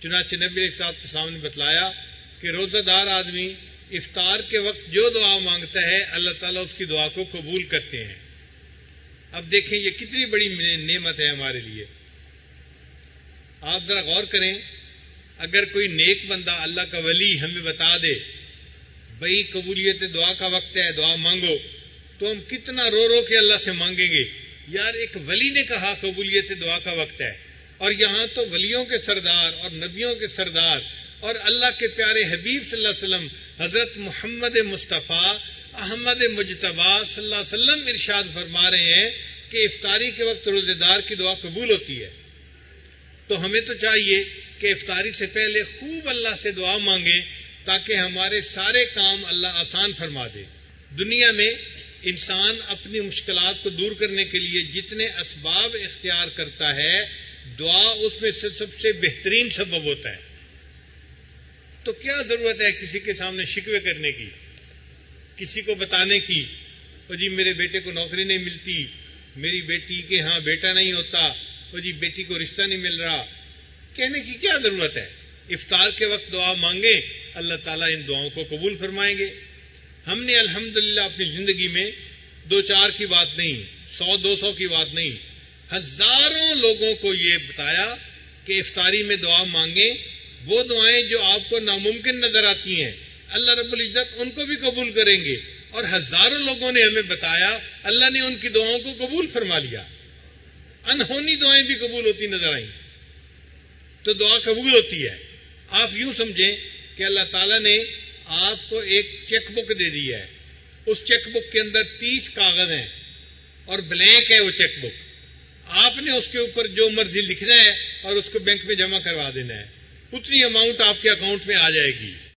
چنانچہ نبی علیہ السلام نے بتلایا کہ روزہ دار آدمی افطار کے وقت جو دعا مانگتا ہے اللہ تعالیٰ اس کی دعا کو قبول کرتے ہیں۔ اب دیکھیں یہ کتنی بڑی نعمت ہے ہمارے لیے۔ آپ ذرا غور کریں، اگر کوئی نیک بندہ اللہ کا ولی ہمیں بتا دے بھئی قبولیت دعا کا وقت ہے، دعا مانگو، تو ہم کتنا رو رو کے اللہ سے مانگیں گے، یار ایک ولی نے کہا قبولیت دعا کا وقت ہے، اور یہاں تو ولیوں کے سردار اور نبیوں کے سردار اور اللہ کے پیارے حبیب صلی اللہ علیہ وسلم حضرت محمد مصطفیٰ احمد مجتبیٰ صلی اللہ علیہ وسلم ارشاد فرما رہے ہیں کہ افطاری کے وقت روزے دار کی دعا قبول ہوتی ہے۔ تو ہمیں تو چاہیے کہ افطاری سے پہلے خوب اللہ سے دعا مانگیں تاکہ ہمارے سارے کام اللہ آسان فرما دے۔ دنیا میں انسان اپنی مشکلات کو دور کرنے کے لیے جتنے اسباب اختیار کرتا ہے، دعا اس میں سے سب سے بہترین سبب ہوتا ہے۔ تو کیا ضرورت ہے کسی کے سامنے شکوے کرنے کی، کسی کو بتانے کی، او جی میرے بیٹے کو نوکری نہیں ملتی، میری بیٹی کے ہاں بیٹا نہیں ہوتا، او جی بیٹی کو رشتہ نہیں مل رہا، کہنے کی کیا ضرورت ہے؟ افطار کے وقت دعا مانگیں، اللہ تعالیٰ ان دعاؤں کو قبول فرمائیں گے۔ ہم نے الحمدللہ اپنی زندگی میں 2-4 کی بات نہیں، 100-200 کی بات نہیں، ہزاروں لوگوں کو یہ بتایا کہ افطاری میں دعا مانگیں، وہ دعائیں جو آپ کو ناممکن نظر آتی ہیں اللہ رب العزت ان کو بھی قبول کریں گے، اور ہزاروں لوگوں نے ہمیں بتایا اللہ نے ان کی دعاؤں کو قبول فرما لیا، انہونی دعائیں بھی قبول ہوتی نظر آئیں۔ تو دعا قبول ہوتی ہے۔ آپ یوں سمجھیں کہ اللہ تعالیٰ نے آپ کو ایک چیک بک دے دی ہے، اس چیک بک کے اندر 30 کاغذ ہیں اور بلینک ہے وہ چیک بک، آپ نے اس کے اوپر جو مرضی لکھنا ہے اور اس کو بینک میں جمع کروا دینا ہے، اتنی اماؤنٹ آپ کے اکاؤنٹ میں آ جائے گی۔